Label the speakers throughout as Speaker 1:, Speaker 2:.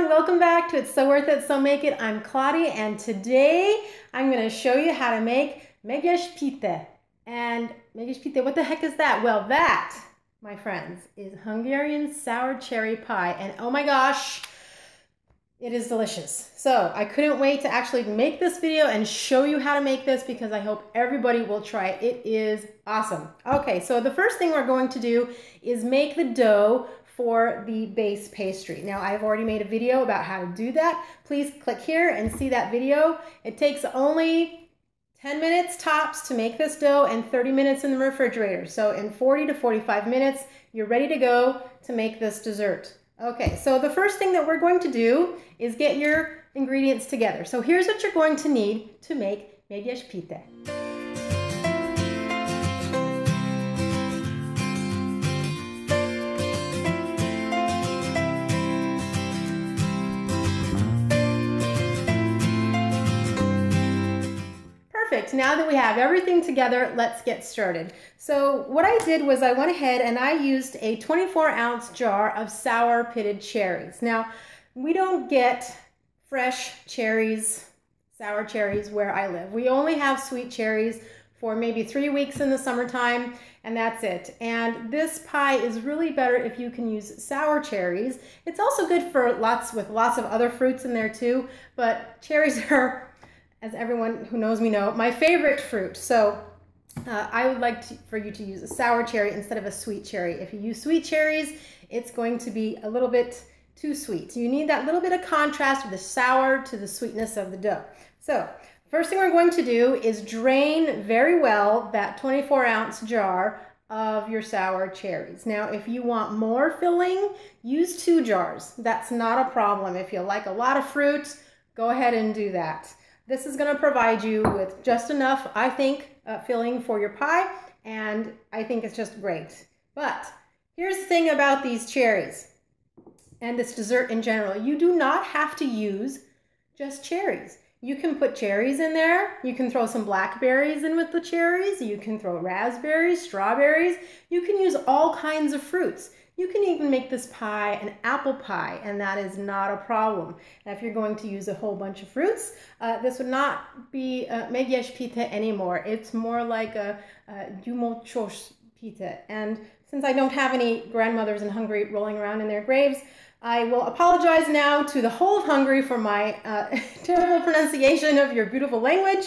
Speaker 1: everyone, welcome back to It's Soworthit, Somakeit. I'm Claudia, and today I'm going to show you how to make Meggyes Pite. And Meggyes Pite, what the heck is that? Well, that, my friends, is Hungarian sour cherry pie, and oh my gosh, it is delicious. So I couldn't wait to actually make this video and show you how to make this because I hope everybody will try it. It is awesome. Okay, so the first thing we're going to do is make the dough for the base pastry. Now, I've already made a video about how to do that. Please click here and see that video. It takes only 10 minutes tops to make this dough and 30 minutes in the refrigerator. So in 40 to 45 minutes, you're ready to go to make this dessert. Okay, so the first thing that we're going to do is get your ingredients together. So here's what you're going to need to make Meggyes Pite. Perfect. Now that we have everything together, let's get started. So what I did was I went ahead and I used a 24-ounce jar of sour pitted cherries. Now, we don't get fresh cherries, sour cherries where I live. We only have sweet cherries for maybe 3 weeks in the summertime, and that's it. And this pie is really better if you can use sour cherries. It's also good for lots of other fruits in there too, but cherries are, as everyone who knows me know, my favorite fruit. So I would like for you to use a sour cherry instead of a sweet cherry. If you use sweet cherries, it's going to be a little bit too sweet. You need that little bit of contrast of the sour to the sweetness of the dough. So first thing we're going to do is drain very well that 24-ounce jar of your sour cherries. Now, if you want more filling, use 2 jars. That's not a problem. If you like a lot of fruit, go ahead and do that. This is going to provide you with just enough, I think, filling for your pie, and I think it's just great. But here's the thing about these cherries and this dessert in general. You do not have to use just cherries. You can put cherries in there. You can throw some blackberries in with the cherries. You can throw raspberries, strawberries. You can use all kinds of fruits. You can even make this pie an apple pie, and that is not a problem. And if you're going to use a whole bunch of fruits, this would not be Meggyes Pite anymore. It's more like a gyümölcsös pite. And since I don't have any grandmothers in Hungary rolling around in their graves, I will apologize now to the whole of Hungary for my terrible pronunciation of your beautiful language.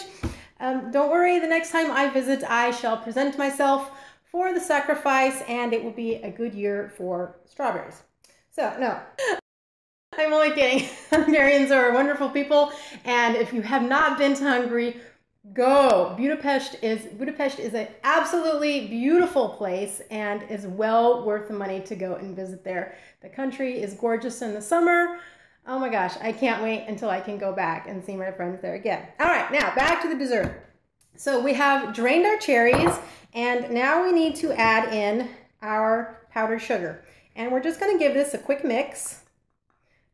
Speaker 1: Don't worry, the next time I visit, I shall present myself for the sacrifice, and it will be a good year for strawberries. So, no, I'm only kidding. Hungarians are wonderful people, and if you have not been to Hungary, go. Budapest is an absolutely beautiful place and is well worth the money to go and visit there. The country is gorgeous in the summer. Oh my gosh, I can't wait until I can go back and see my friends there again. All right, now back to the dessert. So we have drained our cherries, and now we need to add in our powdered sugar. And we're just going to give this a quick mix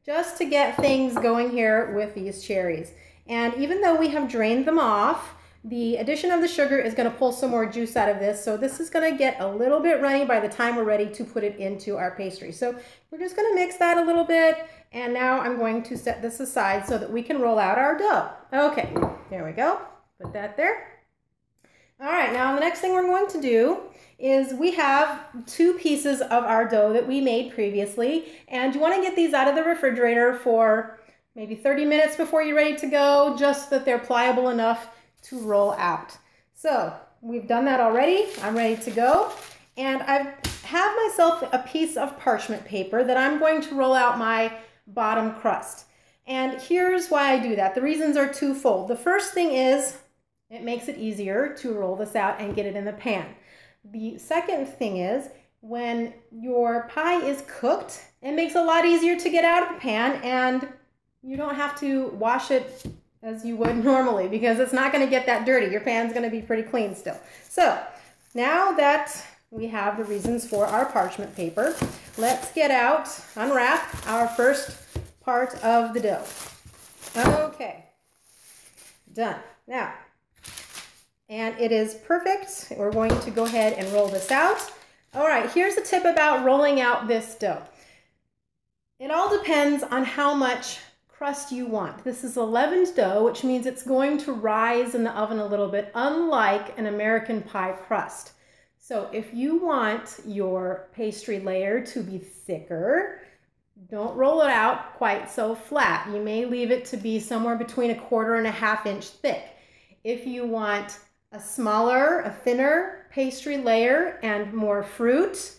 Speaker 1: just to get things going here with these cherries. And even though we have drained them off, the addition of the sugar is going to pull some more juice out of this. So this is going to get a little bit runny by the time we're ready to put it into our pastry. So we're just going to mix that a little bit. And now I'm going to set this aside so that we can roll out our dough. Okay, there we go. Put that there. All right, now the next thing we're going to do is we have 2 pieces of our dough that we made previously, and you want to get these out of the refrigerator for maybe 30 minutes before you're ready to go, just so that they're pliable enough to roll out. So we've done that already. I'm ready to go, and I have myself a piece of parchment paper that I'm going to roll out my bottom crust. And here's why I do that. The reasons are twofold. The first thing is it makes it easier to roll this out and get it in the pan. The second thing is when your pie is cooked, it makes it a lot easier to get out of the pan, and you don't have to wash it as you would normally because it's not going to get that dirty. Your pan's going to be pretty clean still. So now that we have the reasons for our parchment paper, let's get out, unwrap our first part of the dough. Okay, done. Now, and it is perfect. We're going to go ahead and roll this out. All right, here's the tip about rolling out this dough. It all depends on how much crust you want. This is a leavened dough, which means it's going to rise in the oven a little bit, unlike an American pie crust. So if you want your pastry layer to be thicker, don't roll it out quite so flat. You may leave it to be somewhere between 1/4 and 1/2 inch thick. If you want a smaller, a thinner pastry layer and more fruit,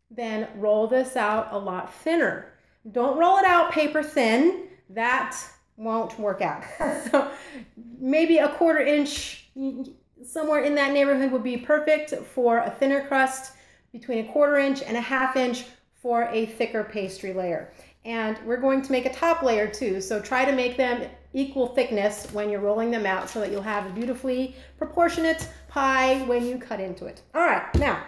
Speaker 1: then roll this out a lot thinner. Don't roll it out paper thin. That won't work out. So maybe 1/4 inch, somewhere in that neighborhood would be perfect for a thinner crust, between 1/4 inch and 1/2 inch for a thicker pastry layer. And we're going to make a top layer too, so try to make them equal thickness when you're rolling them out so that you'll have a beautifully proportionate pie when you cut into it. All right, now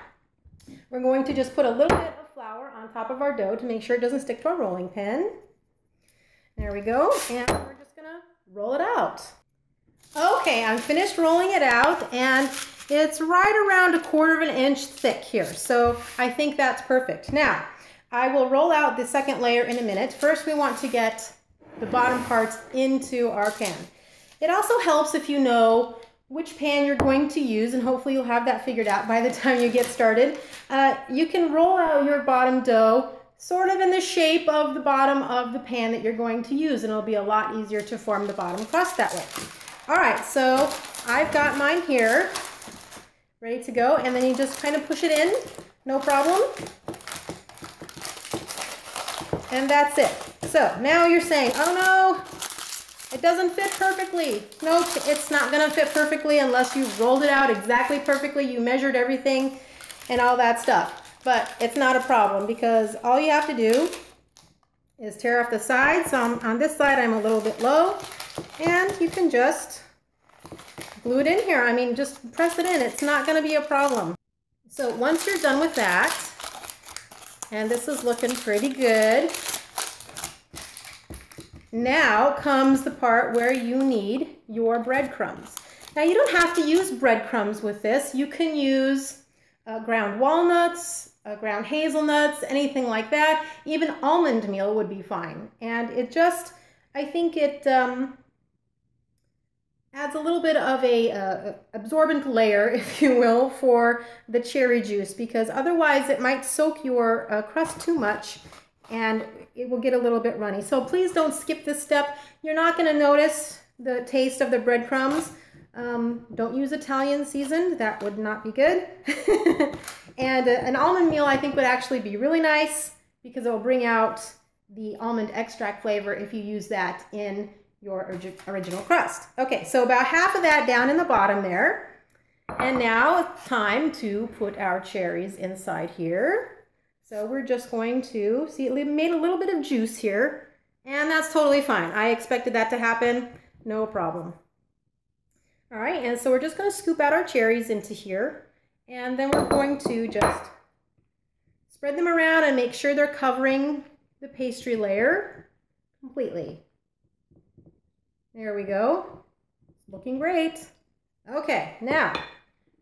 Speaker 1: we're going to just put a little bit of flour on top of our dough to make sure it doesn't stick to our rolling pin. There we go, and we're just gonna roll it out. Okay, I'm finished rolling it out, and it's right around 1/4 inch thick here, so I think that's perfect. Now, I will roll out the second layer in a minute. First, we want to get the bottom parts into our pan. It also helps if you know which pan you're going to use, and hopefully you'll have that figured out by the time you get started. You can roll out your bottom dough sort of in the shape of the bottom of the pan that you're going to use, and it'll be a lot easier to form the bottom crust that way. All right, so I've got mine here, ready to go, and then you just kind of push it in, no problem. And that's it. So now you're saying, oh no, it doesn't fit perfectly. Nope, it's not gonna fit perfectly unless you rolled it out exactly perfectly, you measured everything and all that stuff. But it's not a problem because all you have to do is tear off the sides. So on this side, I'm a little bit low, and you can just glue it in here. I mean, just press it in. It's not gonna be a problem. So once you're done with that, and this is looking pretty good, now comes the part where you need your breadcrumbs. Now you don't have to use breadcrumbs with this. You can use ground walnuts, ground hazelnuts, anything like that. Even almond meal would be fine. And it just, I think it adds a little bit of a absorbent layer, if you will, for the cherry juice, because otherwise it might soak your crust too much and it will get a little bit runny. So please don't skip this step. You're not going to notice the taste of the breadcrumbs. Don't use Italian seasoned. That would not be good. And an almond meal I think would actually be really nice because it will bring out the almond extract flavor if you use that in your original crust. Okay, so about half of that down in the bottom there. And now it's time to put our cherries inside here. So we're just going to, see, it made a little bit of juice here, and that's totally fine. I expected that to happen, no problem. All right, and so we're just going to scoop out our cherries into here, and then we're going to just spread them around and make sure they're covering the pastry layer completely. There we go. Looking great. Okay, now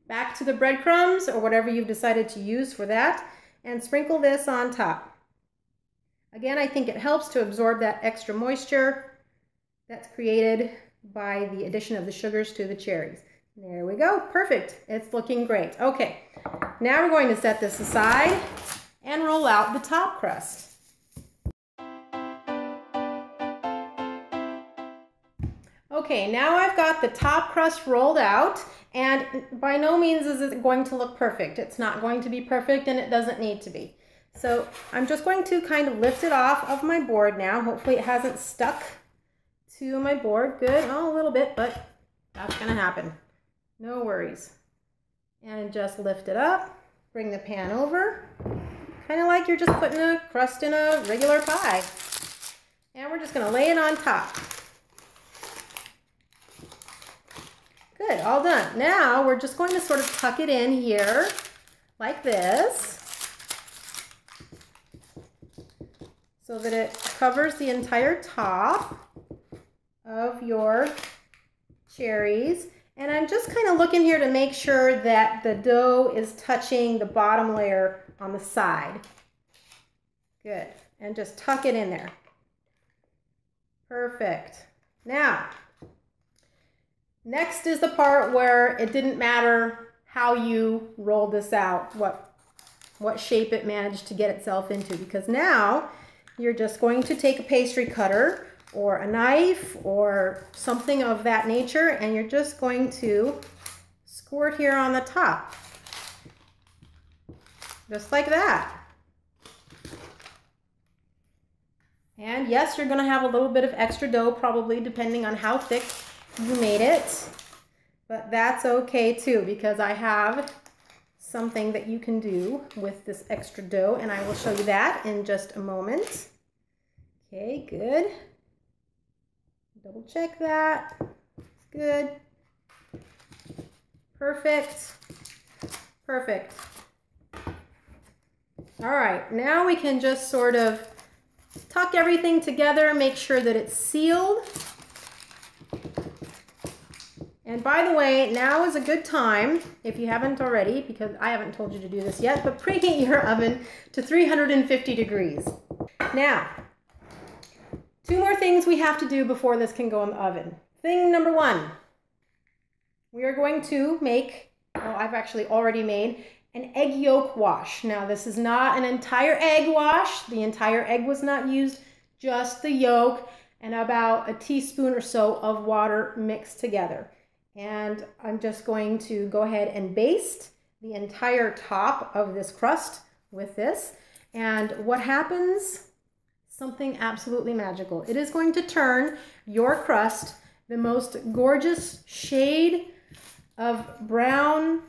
Speaker 1: back to the breadcrumbs or whatever you've decided to use for that, and sprinkle this on top. Again, I think it helps to absorb that extra moisture that's created by the addition of the sugars to the cherries. There we go, perfect. It's looking great. Okay, now we're going to set this aside and roll out the top crust. Okay, now I've got the top crust rolled out, and by no means is it going to look perfect. It's not going to be perfect, and it doesn't need to be. So I'm just going to kind of lift it off of my board now. Hopefully it hasn't stuck to my board. Good, oh, a little bit, but that's gonna happen. No worries. And just lift it up, bring the pan over, kind of like you're just putting a crust in a regular pie. And we're just gonna lay it on top. Good, all done. Now we're just going to sort of tuck it in here like this so that it covers the entire top of your cherries. And I'm just kind of looking here to make sure that the dough is touching the bottom layer on the side. Good. And just tuck it in there. Perfect. Now, next is the part where it didn't matter how you rolled this out, what shape it managed to get itself into, because now you're just going to take a pastry cutter or a knife or something of that nature, and you're just going to squirt here on the top, just like that. And yes, you're going to have a little bit of extra dough, probably, depending on how thick you made it, but that's okay too, because I have something that you can do with this extra dough, and I will show you that in just a moment. Okay, good. Double check that. It's good. Perfect. Perfect. All right, now we can just sort of tuck everything together, make sure that it's sealed. And by the way, now is a good time, if you haven't already, because I haven't told you to do this yet, but preheat your oven to 350 degrees. Now, 2 more things we have to do before this can go in the oven. Thing number 1, we are going to make, I've actually already made, an egg yolk wash. Now, this is not an entire egg wash. The entire egg was not used, just the yolk and about a teaspoon or so of water mixed together. And I'm just going to go ahead and baste the entire top of this crust with this. And what happens? Something absolutely magical. It is going to turn your crust the most gorgeous shade of brown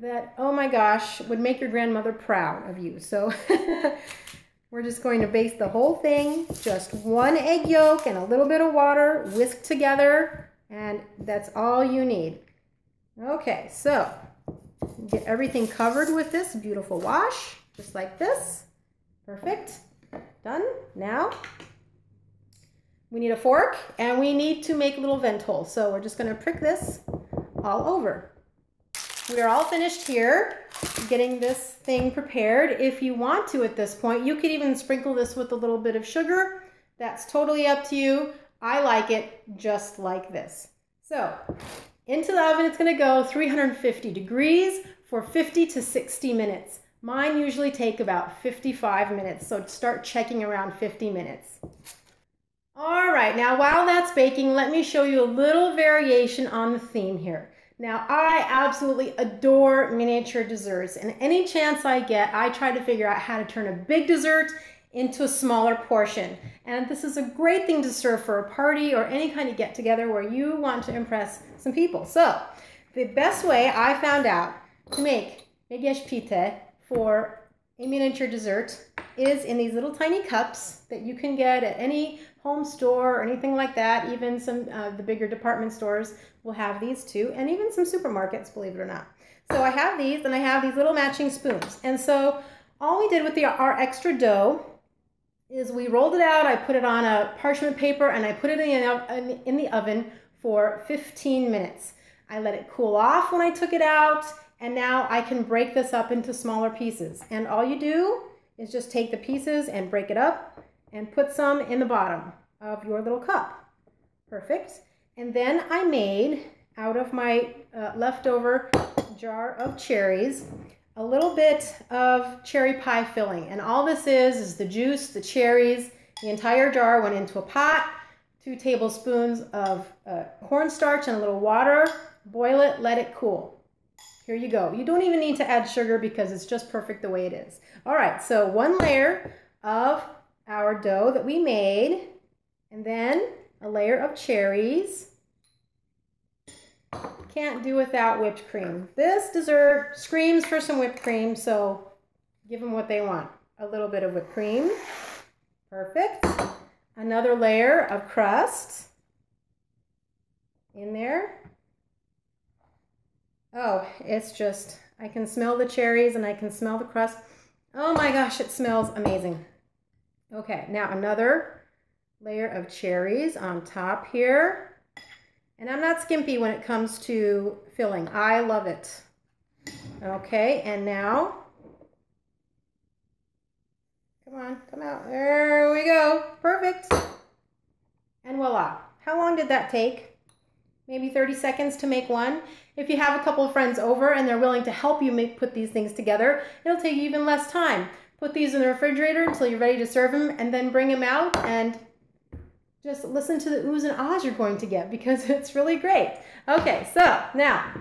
Speaker 1: that, oh my gosh, would make your grandmother proud of you. So we're just going to baste the whole thing, just 1 egg yolk and a little bit of water whisked together, and that's all you need. Okay, so get everything covered with this beautiful wash, just like this. Perfect. Done. Now we need a fork and we need to make a little vent hole. So we're just going to prick this all over. We are all finished here getting this thing prepared. If you want to at this point, you could even sprinkle this with a little bit of sugar. That's totally up to you. I like it just like this. So into the oven, it's going to go 350 degrees for 50 to 60 minutes. Mine usually take about 55 minutes, so start checking around 50 minutes. All right, now while that's baking, let me show you a little variation on the theme here. Now, I absolutely adore miniature desserts, and any chance I get, I try to figure out how to turn a big dessert into a smaller portion. And this is a great thing to serve for a party or any kind of get-together where you want to impress some people. So, the best way I found out to make Meggyes Pite for a miniature dessert is in these little tiny cups that you can get at any home store or anything like that. Even some the bigger department stores will have these too, and even some supermarkets, believe it or not. So I have these, and I have these little matching spoons. And so all we did with our extra dough is we rolled it out, I put it on a parchment paper, and I put it in the oven for 15 minutes. I let it cool off when I took it out, and now I can break this up into smaller pieces. And all you do is just take the pieces and break it up and put some in the bottom of your little cup. Perfect. And then I made, out of my leftover jar of cherries, a little bit of cherry pie filling. And all this is the juice, the cherries, the entire jar went into a pot, 2 tablespoons of cornstarch and a little water, boil it, let it cool. Here you go. You don't even need to add sugar because it's just perfect the way it is. All right, so 1 layer of our dough that we made, and then a layer of cherries. Can't do without whipped cream. This dessert screams for some whipped cream, so give them what they want. A little bit of whipped cream. Perfect. Another layer of crust in there. Oh, it's just, I can smell the cherries and I can smell the crust. Oh my gosh, it smells amazing. Okay, now another layer of cherries on top here. And I'm not skimpy when it comes to filling. I love it. Okay, and now Come on, come out. There we go. Perfect. And voila. How long did that take? Maybe 30 seconds to make one. If you have a couple of friends over and they're willing to help you put these things together, it'll take you even less time. Put these in the refrigerator until you're ready to serve them, and then bring them out and just listen to the oohs and ahs you're going to get, because it's really great. Okay, so now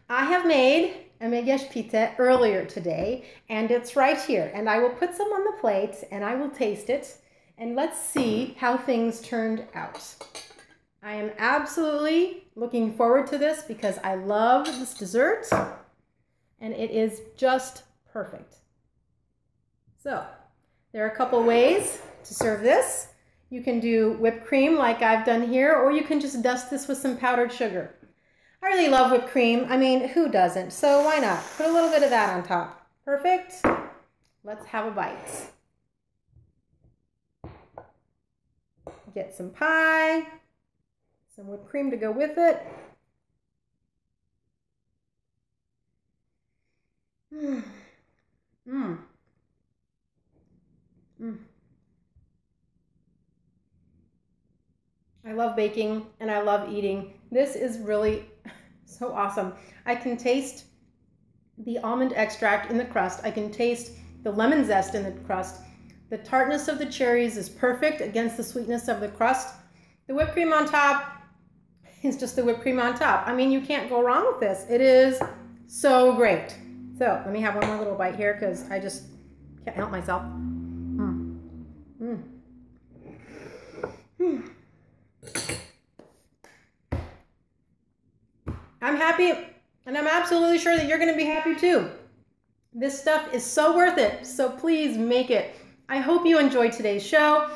Speaker 1: I have made a Meggyes Pite earlier today, and it's right here. And I will put some on the plate and I will taste it, and let's see how things turned out. I am absolutely looking forward to this because I love this dessert and it is just perfect. So there are a couple ways to serve this. You can do whipped cream like I've done here, or you can just dust this with some powdered sugar. I really love whipped cream. I mean, who doesn't? So why not? Put a little bit of that on top. Perfect. Let's have a bite. Get some pie, some whipped cream to go with it. Mmm. Mmm. Mmm. I love baking and I love eating. This is really so awesome. I can taste the almond extract in the crust. I can taste the lemon zest in the crust. The tartness of the cherries is perfect against the sweetness of the crust. The whipped cream on top is just the whipped cream on top. I mean, you can't go wrong with this. It is so great. So let me have one more little bite here because I just can't help myself. Mm. Mm. Mm. I'm happy, and I'm absolutely sure that you're going to be happy too. This stuff is so worth it, so please make it. I hope you enjoyed today's show.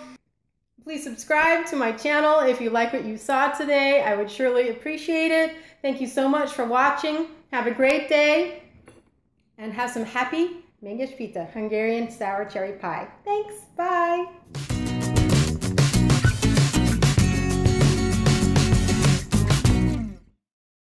Speaker 1: Please subscribe to my channel if you like what you saw today. I would surely appreciate it. Thank you so much for watching. Have a great day, and have some happy Meggyes Pite, Hungarian sour cherry pie. Thanks, bye.